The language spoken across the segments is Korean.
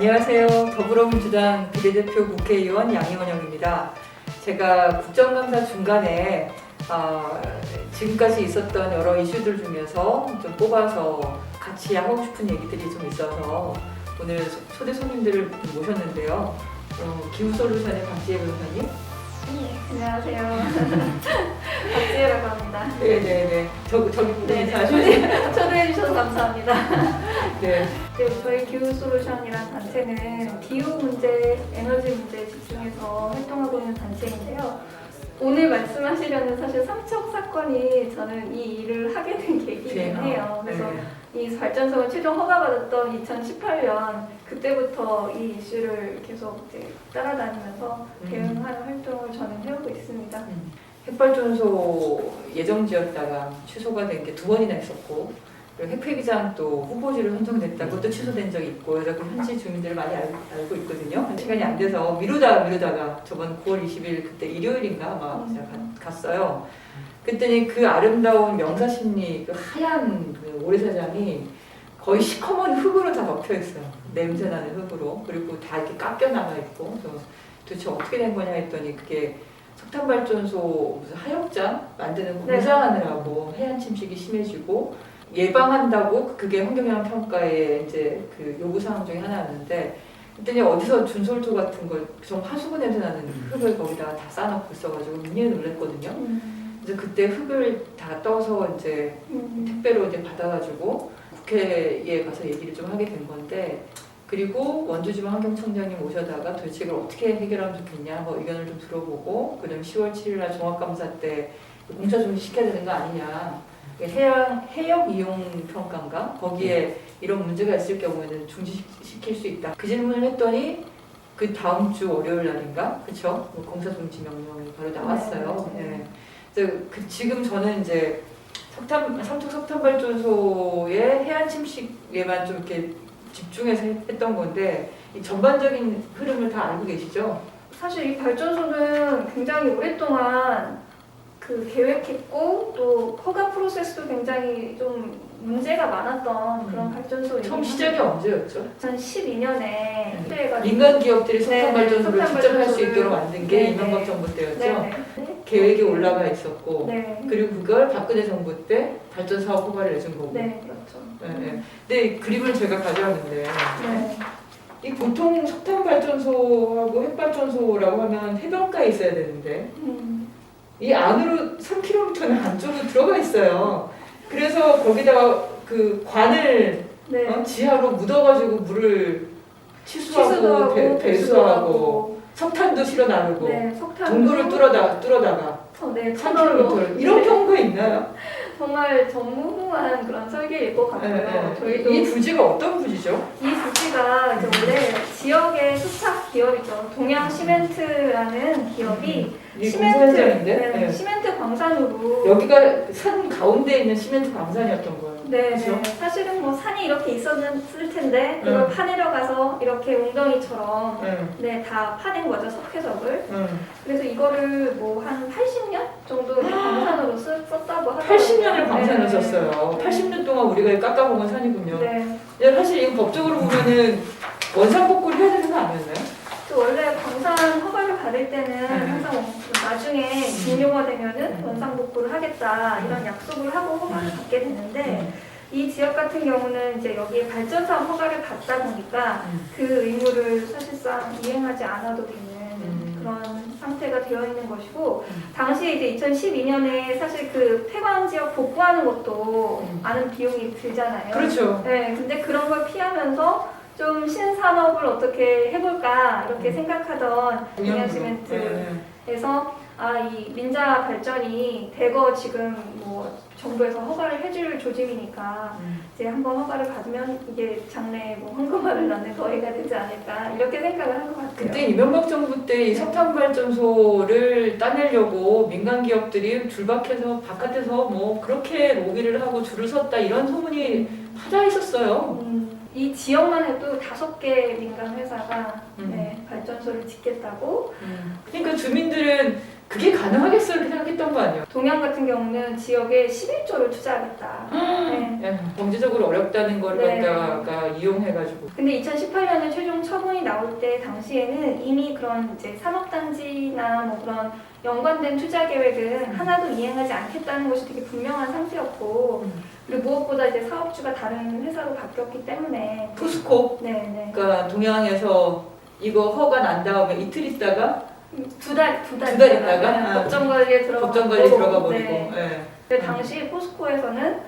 안녕하세요. 더불어민주당 비례대표 국회의원 양희원영입니다. 제가 국정감사 중간에 지금까지 있었던 여러 이슈들 중에서 좀 뽑아서 같이 하고 싶은 얘기들이 좀 있어서 오늘 초대 손님들을 모셨는데요. 기후솔루션의 박지혜 변호사님. 네, 안녕하세요. 박지혜라고 합니다. 네네네. 저기 네, 초대해 주셔서 감사합니다. 네. 네, 저희 기후솔루션이라는 단체는 기후 문제, 에너지 문제에 집중해서 활동하고 있는 단체인데요. 오늘 말씀하시려는 사실 삼척 사건이 저는 이 일을 하게 된 계기긴 해요. 그래서 이 발전소가 최종 허가받았던 2018년 그때부터 이 이슈를 계속 이제 따라다니면서 대응하는 활동을 저는 해오고 있습니다. 핵발전소 예정지였다가 취소가 된 게 2번이나 있었고, 그리고 핵폐기장 또 후보지로 선정됐다 그것도 취소된 적이 있고, 그래서 그 현지 주민들을 많이 알고 있거든요. 시간이 안 돼서 미루다가 저번 9월 20일 그때 일요일인가 아마 제가 갔어요. 그랬더니 그 아름다운 명사십리 그 하얀 그 모래사장이 거의 시커먼 흙으로 다 덮여 있어요. 냄새나는 흙으로. 그리고 다 이렇게 깎여 나가 있고. 그래서 도대체 어떻게 된 거냐 했더니 그게 석탄발전소 무슨 하역장 만드는 공사하느라고 해안 침식이 심해지고 예방한다고 그게 환경영향 평가에 이제 그 요구 사항 중에 하나였는데, 그랬더니 어디서 준솔토 같은 거 좀 하수구 냄새 나는 흙을 거기다가 다 싸놓고 있어가지고 굉장히 놀랬거든요. 그래서 그때 흙을 다 떠서 이제 택배로 이제 받아가지고 국회에 가서 얘기를 좀 하게 된 건데, 그리고 원주지방환경청장님 오셔다가 도대체 이걸 어떻게 해결하면 좋겠냐 뭐 의견을 좀 들어보고, 그다음 10월 7일날 종합감사 때 공사 좀 시켜야 되는 거 아니냐, 해역 이용 평가인가 거기에 이런 문제가 있을 경우에는 중지시킬 수 있다. 그 질문을 했더니 그 다음 주 월요일 날인가 그쵸? 공사 중지 명령이 바로 나왔어요. 네. 그래서 지금 저는 이제 삼척 석탄발전소의 해안 침식에만 좀 이렇게 집중해서 했던 건데, 이 전반적인 흐름을 다 알고 계시죠? 사실 이 발전소는 굉장히 오랫동안 그 계획했고 또 허가 프로세스도 굉장히 좀 문제가 많았던 그런 발전소예요. 처음 시작이 언제였죠? 2012년에 민간 기업들이 석탄발전소를 네, 직접 할 수 있도록 만든 게 네, 이명박 네. 정부 때였죠. 네. 계획이 올라가 있었고, 네. 그리고 그걸 박근혜 정부 때 발전 사업 허가를 내준 거고. 네, 그렇죠. 네. 근데 그림을 제가 가져왔는데, 네. 이 보통 석탄발전소하고 핵발전소라고 하면 해변가에 있어야 되는데, 이 안으로 3km 안쪽으로 들어가 있어요. 그래서 거기다가 그 관을 네. 지하로 묻어가지고 물을 치수하고 배수하고 석탄도 실어 나르고 네, 석탄 동굴을 뚫어다가 네, 3km 이런 경우가 있나요? 정말 전무후무한 그런 설계일 것 같고요. 저희도 이 부지가 어떤 부지죠? 이 부지가 이제 원래 지역의 수탁 기업이죠. 동양 시멘트라는 기업이 이 공사장인데? 네, 시멘트 광산으로 여기가 산 가운데 있는 시멘트 광산이었던 거예요. 네, 그렇죠? 네, 사실은 뭐 산이 이렇게 있었을 텐데 그걸 파내려가서 이렇게 웅덩이처럼 네, 다 파낸 거죠, 석회석을. 그래서 이거를 뭐 한 80년 정도 광산으로 썼다고 하더라고요. 80년을 광산을 네. 썼어요. 80년 동안 우리가 깎아먹은 산이군요. 네. 사실 이거 법적으로 보면은 원상복구를 해야 되는 거 아니었나요? 그 원래 광산 허가를 받을 때는 항상 나중에 진료가 되면은 원상복구를 하겠다 이런 약속을 하고 허가를 받게 되는데, 이 지역 같은 경우는 이제 여기에 발전사업 허가를 받다 보니까 그 의무를 사실상 이행하지 않아도 되는 그런 상태가 되어 있는 것이고, 당시에 이제 2012년에 사실 그 폐광 지역 복구하는 것도 많은 비용이 들잖아요. 그렇죠. 네, 근데 그런 걸 피하면서 좀 신산업을 어떻게 해볼까 이렇게 생각하던 동양시멘트에서 이 민자 발전이 대거 지금 뭐 정부에서 허가를 해줄 조짐이니까 이제 한번 허가를 받으면 이게 장래에 뭐 황금알을 낳는 거리가 되지 않을까 이렇게 생각을 한 것 같아요. 그때 이명박 정부 때 이 석탄발전소를 따내려고 민간 기업들이 줄박해서 바깥에서 뭐 그렇게 로비를 하고 줄을 섰다 이런 소문이 파자 있었어요. 이 지역만 해도 5개 민간 회사가 네, 발전소를 짓겠다고. 그러니까 주민들은 그게 가능하겠어 이렇게 생각했던 거 아니에요? 동양 같은 경우는 지역에 11조를 투자하겠다. 네. 예, 경제적으로 어렵다는 걸 네. 갖다가 이용해가지고 근데 2018년에 최종 처분이 나올 때 당시에는 이미 그런 이제 산업단지나 뭐 그런 연관된 투자 계획은 하나도 이행하지 않겠다는 것이 되게 분명한 상태였고, 그리고 무엇보다 이제 사업주가 다른 회사로 바뀌었기 때문에 포스코 네네 그러니까 동양에서 이거 허가 난 다음에 이틀 있다가 두 달 있다가? 법정 관리에 들어가 법정 관리 들어가 버리고 네. 예. 근데 당시 포스코에서는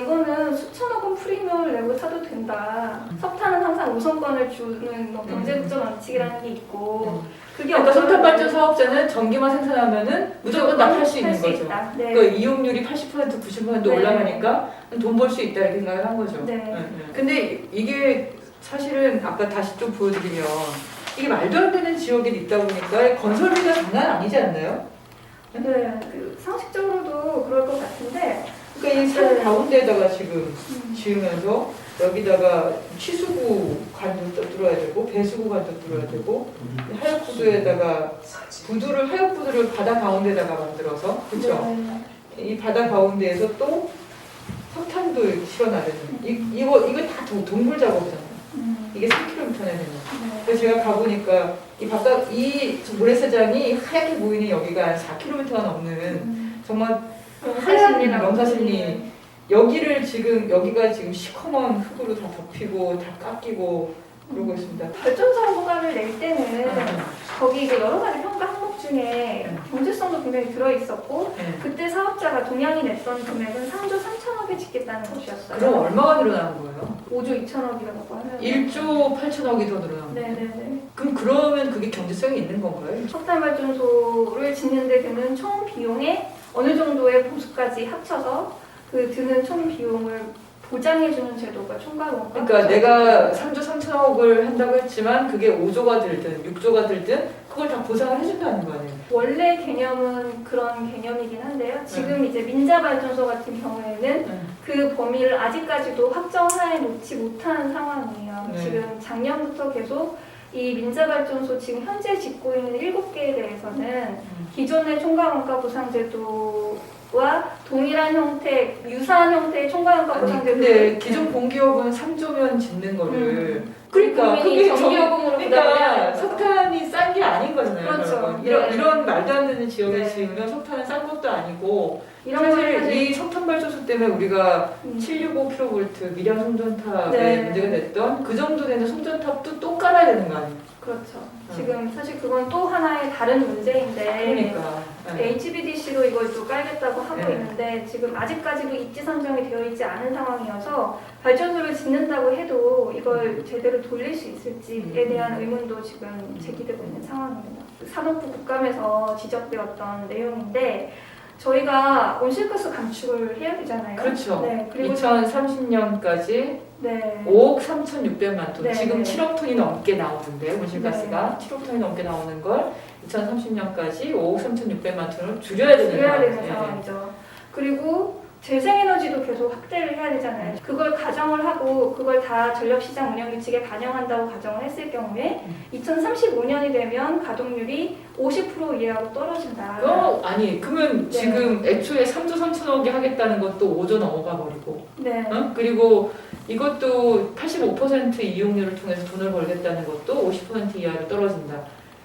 이거는 수천억 원 프리미엄을 내고 사도 된다. 석탄은 항상 우선권을 주는 뭐 경제국적 원칙이라는 게 있고 그게 그러니까 어쩌면 석탄 발전 사업자는 전기만 생산하면은 무조건 다 팔 수 있는 거죠. 있다. 네. 그 이용률이 80% 90% 네. 올라가니까 돈 벌 수 있다 이렇게 생각을 한 거죠. 네. 근데 이게 사실은 아까 다시 좀 보여드리면 이게 말도 안 되는 지역에 있다 보니까 건설비가 장난 아니지 않나요? 네, 그 상식적으로도 그럴 것 같은데 그러니까 이 산 네. 가운데다가 지금 지으면서 여기다가 취수구 관도 뚫어야 되고 배수구 관도 뚫어야 되고 하역부두에다가 하역부두를 바다 가운데다가 만들어서 그렇죠? 네. 이 바다 가운데에서 또 석탄도 실어놔야 되는 이거 다 동굴 작업이잖아요. 이게 3km나 되는 네. 그래서 제가 가보니까 이 바깥 이 모래사장이 하얗게 보이는 여기가 4km가 넘는 정말 하얀 명사슬리 여기를 지금 여기가 지금 시커먼 흙으로 다 덮이고 다 깎이고 그러고 있습니다. 발전소 허가를 낼 때는 거기 이제 여러 가지 평가 항목 중에 경제성도 굉장히 들어있었고 그때 사업자가 동양이 냈던 금액은 3조 3천억에 짓겠다는 것이었어요. 그럼 얼마가 늘어나는 거예요? 5조 2천억이라고 하면 1조 8천억이 더 늘어나는 거예요? 네네네. 그러면 그게 경제성이 있는 건가요? 석탄 발전소를 짓는 데 드는 총 비용에 어느 정도의 보수까지 합쳐서 그 드는 총 비용을 보장해주는 제도가 총괄 원가. 그러니까 내가 3조 3천억을 한다고 했지만 그게 5조가 들든 6조가 들든 그걸 다 보상을 해준다는 거 아니에요? 원래 개념은 그런 개념이긴 한데요. 지금 이제 민자 발전소 같은 경우에는 그 범위를 아직까지도 확정하에 놓지 못한 상황이에요. 네. 지금 작년부터 계속 이 민자 발전소 지금 현재 짓고 있는 7개에 대해서는 기존의 총괄 원가 보상 제도와 동일한 형태, 유사한 형태의 총괄 원가 보상 제도. 근데 기존 공기업은 3조면 짓는 거를 그러니까 국민이 그게 정기요금으로 부담을 해야 그러니까 되는 거죠. 석탄이 싼 게 아닌 거잖아요. 그렇죠. 여러분. 네. 이런 말도 안 되는 지역에 네. 지으면 석탄은 싼 것도 아니고 이런 사실 걸 이 석탄 발전소 때문에 우리가 음. 765kV 밀양 송전탑에 네. 문제가 됐던 그 정도 되는 송전탑도 또 깔아야 되는 거 아니에요? 그렇죠. 지금 사실 그건 또 하나의 다른 문제인데 그러니까 네. HBDC로 이걸 또 깔겠다고 하고 네. 있는데 지금 아직까지도 입지 선정이 되어 있지 않은 상황이어서 발전소를 짓는다고 해도 이걸 제대로 돌릴 수 있을지에 대한 의문도 지금 제기되고 있는 상황입니다. 산업부 국감에서 지적되었던 내용인데 저희가 온실가스 감축을 해야 되잖아요. 그렇죠. 네, 그리고 2030년까지 네. 5억 3,600만 톤. 네, 지금 네. 7억 톤이 넘게 나오는데 온실가스가 7억 톤이 넘게 나오는 걸 2030년까지 5억 3,600만 톤을 줄여야 되는 줄여야 되는 상황이에요. 상황이죠. 그리고 재생에너지도 계속 확대를 해야 되잖아요. 그걸 가정을 하고 그걸 다 전력시장 운영 규칙에 반영한다고 가정을 했을 경우에 2035년이 되면 가동률이 50% 이하로 떨어진다. 아니 그러면 네. 지금 애초에 3조 3천억이 하겠다는 것도 5조 넘어가 버리고 네. 그리고 이것도 85% 이용률을 통해서 돈을 벌겠다는 것도 50% 이하로 떨어진다.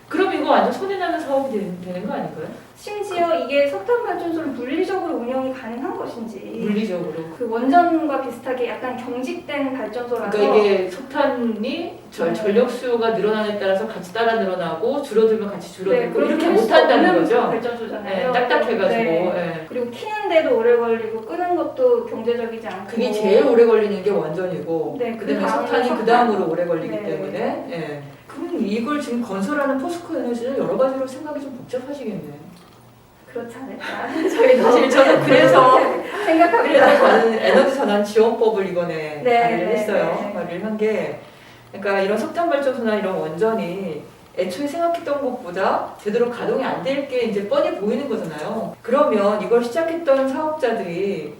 그럼 이거 완전 손해나는 사업이 되는 거 아닌가요? 심지어 이게 석탄 발전소를 물리적으로 운영이 가능한 것인지 물리적으로. 그 원전과 비슷하게 약간 경직된 발전소라서 그러니까 이게 석탄이 전력 수요가 늘어나는 데 따라서 같이 따라 늘어나고 줄어들면 같이 줄어들고 이렇게 못한다는 거죠. 발전소잖아요. 네, 딱딱해가지고. 네. 네. 그리고 키는데도 오래 걸리고 끄는 것도 경제적이지 않고 그게 제일 오래 걸리는 게 원전이고 네, 그다음에 그 다음에 석탄이 그 석탄. 다음으로 오래 걸리기 네. 때문에 예. 그럼 이걸 지금 건설하는 포스코 에너지는 여러 가지로 생각이 좀 복잡하시겠네. 그렇지 않을까. 저희도 사실 저는 그래서 생각합니다. 저는 에너지 전환 지원법을 이번에 네, 발의를 네, 했어요. 네. 발의를 한 게 그러니까 이런 석탄 발전소나 이런 원전이 애초에 생각했던 것보다 제대로 가동이 안 될 게 이제 뻔히 보이는 거잖아요. 그러면 이걸 시작했던 사업자들이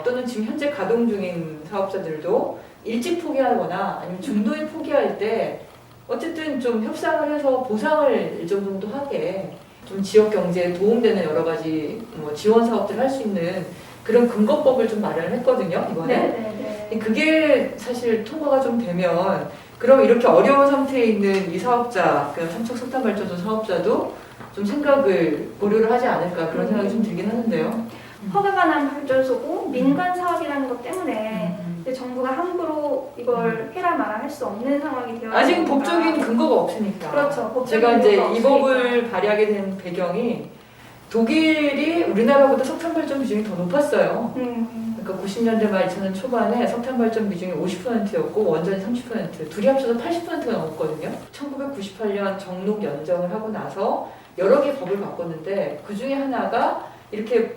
또는 지금 현재 가동 중인 사업자들도 일찍 포기하거나 아니면 중도에 포기할 때 어쨌든 좀 협상을 해서 보상을 일정 정도 하게 좀 지역 경제에 도움되는 여러 가지 뭐 지원 사업들을 할 수 있는 그런 근거법을 좀 마련했거든요, 이번에. 네네네. 그게 사실 통과가 좀 되면 그럼 이렇게 어려운 상태에 있는 이 사업자, 그 삼척석탄발전소 사업자도 좀 생각을 고려를 하지 않을까 그런 생각이 좀 들긴 하는데요. 허가가 난 발전소고 민간 사업이라는 것 때문에 근데 정부가 함부로 이걸 해라 마라 할 수 없는 상황이 되어 아직 있으니까. 법적인 근거가 없으니까. 그렇죠. 법적인 제가 이제 근거가 이 법을 발의하게 된 배경이 독일이 우리나라보다 석탄 발전 비중이 더 높았어요. 그러니까 90년대 말 2000년 초반에 석탄 발전 비중이 50%였고 원전이 30%, 둘이 합쳐서 80%가 넘었거든요. 1998년 정록 연정을 하고 나서 여러 개 법을 바꿨는데 그 중에 하나가 이렇게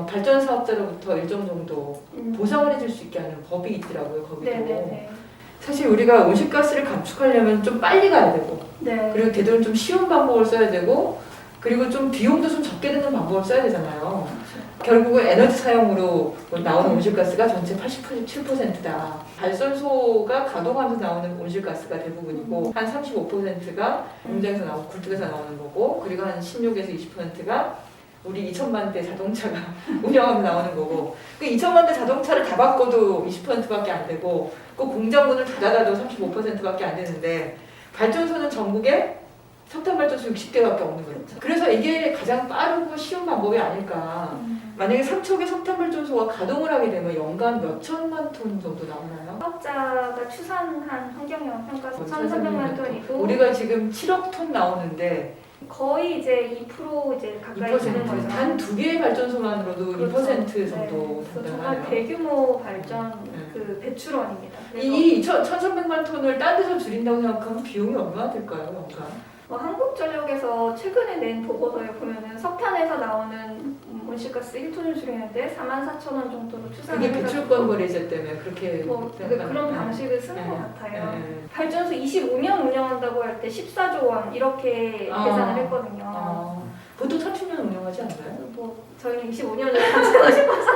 발전 사업자로부터 일정 정도 보상을 해줄 수 있게 하는 법이 있더라고요. 거기도. 네네네. 사실 우리가 온실가스를 감축하려면 좀 빨리 가야 되고 네. 그리고 되도록 좀 쉬운 방법을 써야 되고 그리고 좀 비용도 좀 적게 드는 방법을 써야 되잖아요. 결국은 에너지 사용으로 나오는 온실가스가 전체 87%다. 발전소가 가동하면서 나오는 온실가스가 대부분이고 한 35%가 공장에서 나오고 굴뚝에서 나오는 거고 그리고 한 16에서 20%가 우리 2천만 대 자동차가 운영하면서 나오는 거고 그 2천만 대 자동차를 다 바꿔도 20%밖에 안 되고 그 공장 문을 닫아도 35%밖에 안 되는데 발전소는 전국에 석탄 발전소 60개밖에 없는 거죠. 그래서 이게 가장 빠르고 쉬운 방법이 아닐까. 만약에 삼척에 석탄 발전소가 가동을 하게 되면 연간 몇 천만 톤 정도 나오나요? 사업자가 추산한 환경영향 평가서 1,300만 톤이고 우리가 지금 7억 톤 나오는데 거의 이제 2% 이제 가까이 되는 거죠. 단 두 개의 발전소만으로도 그렇죠. 2% 정도 네. 정말 된다고요. 대규모 발전 그 배출원입니다. 이 1,300만 톤을 딴 데서 줄인다고 생각하면 비용이 얼마나 들까요, 연간? 한국전력에서 최근에 낸 보고서에 보면은 석탄에서 나오는 온실가스 1톤을 줄이는데 44,000원 정도로 추산을 그게 배출권 거래제 때문에 그렇게 그런 방식을 쓰는 것 같아요. 네. 발전소 25년 운영한다고 할 때 14조 원 이렇게 계산을 했거든요. 보통 30년 운영하지 않나요? 뭐 저희는 25년을 감수하고 싶어서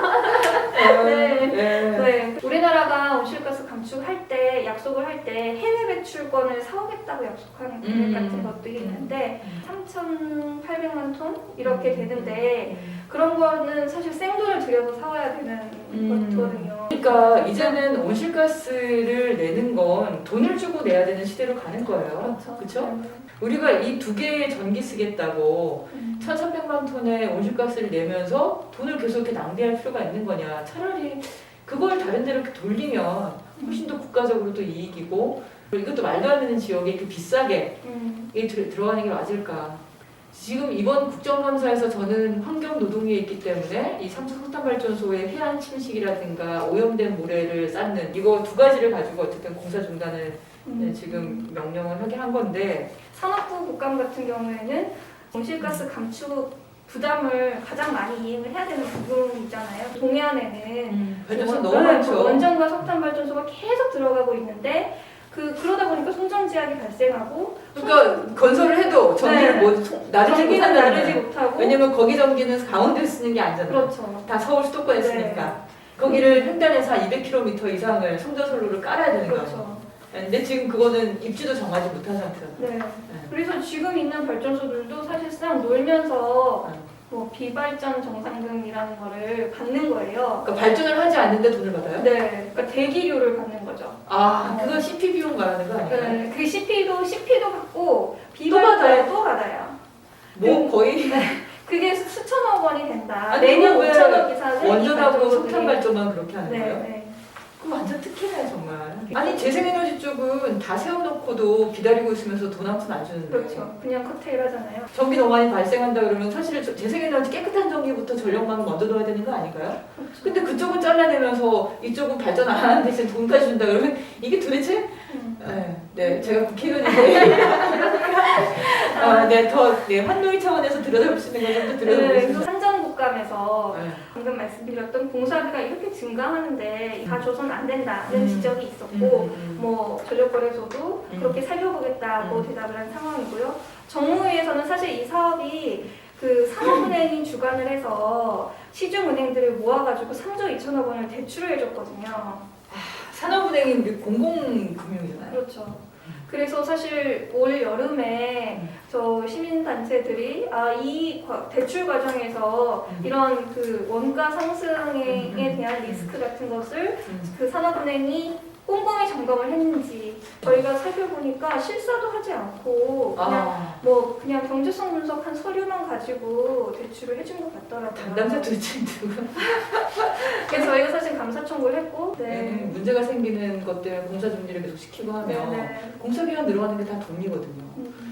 네. 우리나라가 온실가스 감축할 때 약속을 할 때 해외 배출권을 사오겠다고 약속하는 금액 같은 것들이 있는데 3,800만 톤 이렇게 되는데 그런 거는 사실 생돈을 들여서 사와야 되는 것거든요. 그러니까 이제는 온실가스를 내는 건 돈을 주고 내야 되는 시대로 가는 거예요. 그렇죠? 우리가 이 두 개의 전기 쓰겠다고 1,300만 톤의 온실가스를 내면서 돈을 계속 이렇게 낭비할 필요가 있는 거냐. 차라리 그걸 다른 데로 이렇게 돌리면 훨씬 더 국가적으로도 이익이고 이것도 말도 안 되는 지역에 이렇게 비싸게 들어가는 게 맞을까. 지금 이번 국정감사에서 저는 환경노동위에 있기 때문에 이 삼척석탄발전소의 해안 침식이라든가 오염된 모래를 쌓는 이거 두 가지를 가지고 어쨌든 공사 중단을 지금 명령을 하게 한 건데 산업부 국감 같은 경우에는 온실가스 감축 부담을 가장 많이 이행을 해야 되는 부분이잖아요. 동해안에는 발전소 너무 많죠. 원전과 석탄 발전소가 계속 들어가고 있는데 그러다 보니까 송전지약이 발생하고 그러니까 건설을 해도 전기를 전기는 나르지 못하고 왜냐면 거기 전기는 강원도에 쓰는 게 아니잖아요. 그렇죠. 다 서울 수도권에 쓰니까 거기를 횡단해서 한 200km 이상을 송전선로를 깔아야 되는 거예요. 그렇죠. 근데 지금 그거는 입주도 정하지 못한 상태예요. 네. 그래서 지금 있는 발전소들도 사실상 놀면서 뭐 비발전 정상금이라는 거를 받는 거예요. 그러니까 발전을 하지 않는데 돈을 받아요? 네. 그러니까 대기료를 받는 거죠. 그거 CP 비용 말하는 거 아니에요? 네. 그 CP도 받고 비발전 또 받아요. 뭐 거의 그게 수천억 원이 된다. 아니, 내년 왜 5천억 이상 원전하고 석탄 발전만 그렇게 하는 거예요? 네. 그럼 완전 특혜네 정말. 아니 재생에너지 쪽은 다 세워놓고도 기다리고 있으면서 돈 한 푼 안 주는데. 그렇죠. 그냥 커테일 하잖아요. 전기 너무 많이 발생한다 그러면 사실 재생에너지 깨끗한 전기부터 전력만 먼저 넣어야 되는 거 아닌가요? 그렇죠. 근데 그쪽은 잘라내면서 이쪽은 발전 안 하는 대신 돈까지 준다 그러면 이게 도대체? 네, 제가 국회의원인데 환노위 차원에서 들여다볼 수 있는 걸 좀 더 들여다보겠습니다. 상정국감에서 방금 말씀드렸던 공사비가 이렇게 증가하는데 다 줘서는 안 된다는 지적이 있었고 뭐 전력거래소도 그렇게 살펴보겠다고 대답을 한 상황이고요. 정무위에서는 사실 이 사업이 그 산업은행이 주관을 해서 시중은행들을 모아가지고 3조 2천억 원을 대출을 해줬거든요. 산업은행이 우리 공공금융이잖아요. 그렇죠. 그래서 사실 올 여름에 저 시민단체들이 이 대출 과정에서 이런 그 원가 상승에 대한 리스크 같은 것을 그 산업은행이 꼼꼼히 점검을 했는지 저희가 살펴보니까 실사도 하지 않고 그냥 뭐 그냥 경제성 분석한 서류만 가지고 대출을 해준 것 같더라고요. 담당자 도대체 누구? 그래서 저희가 사실 감사 청구를 했고 문제가 생기는 것들 공사 준비를 계속 시키고 하면 공사기간 늘어가는 게 다 돈이거든요.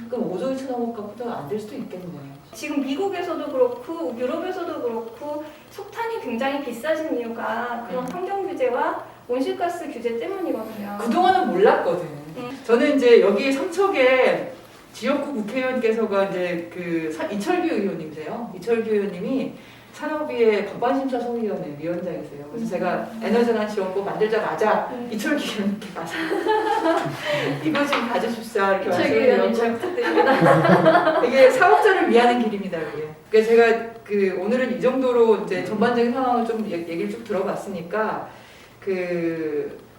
그럼 5조 2천억 갖고도 안 될 수도 있겠네. 지금 미국에서도 그렇고 유럽에서도 그렇고 석탄이 굉장히 비싸진 이유가 그런 환경 규제와 온실가스 규제 때문이거든요. 그동안은 몰랐거든. 저는 이제 여기 삼척에 지역구 국회의원께서가 이제 그 이철규 의원님이세요. 이철규 의원님이 산업위의 법안심사 소위원회 위원장이세요. 그래서 제가 에너지난 지원법 만들자마자 이철규 의원님께 가서 이거 좀 가져줍시다 이렇게 이철규 의원님 잘 부탁드립니다. 이게 사업자를 위하는 길입니다. 그게. 그래서 제가 그 오늘은 이 정도로 이제 전반적인 상황을 좀 얘기를 쭉 들어봤으니까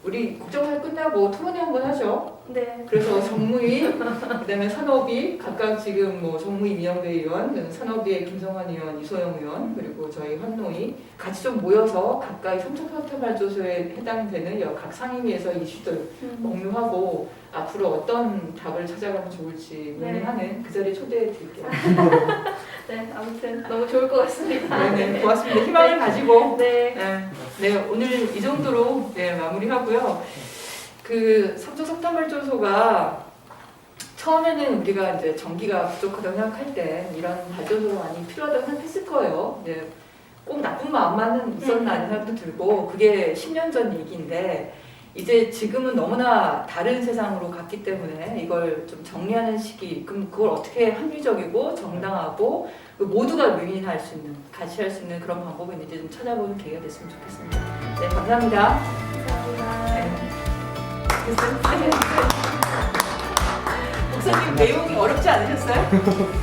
우리 국정화를 끝나고 토론회 한번 하죠. 네. 그래서 정무위, 그다음에 산업위 각각 지금 뭐 정무위 이영배 의원, 산업위의 김성환 의원, 이소영 의원, 그리고 저희 환노위 같이 좀 모여서 가까이 삼척화탄발전소에 해당되는 각 상임위에서 이슈들 공유하고 앞으로 어떤 답을 찾아가면 좋을지 논의하는 그 자리에 초대해 드릴게요. 네, 아무튼 너무 좋을 것 같습니다. 네, 고맙습니다. 희망을 가지고. 네. 네, 오늘 이 정도로 마무리하고요. 그 삼척 석탄발전소가 처음에는 우리가 이제 전기가 부족하다고 생각할 때 이런 발전소가 많이 필요하다고 생각했을 거예요. 이제 꼭 나쁜 마음만은 있었나 하는 생각도 들고 그게 10년 전 얘기인데 이제 지금은 너무나 다른 세상으로 갔기 때문에 이걸 좀 정리하는 시기, 그럼 그걸 어떻게 합리적이고 정당하고 모두가 윈윈할 수 있는, 같이 할 수 있는 그런 방법이 있는지 좀 찾아보는 기회가 됐으면 좋겠습니다. 네, 감사합니다. 감사합니다. 목사님 내용이 어렵지 않으셨어요?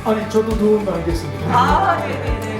아니 저도 도움 받겠습니다. 네네네.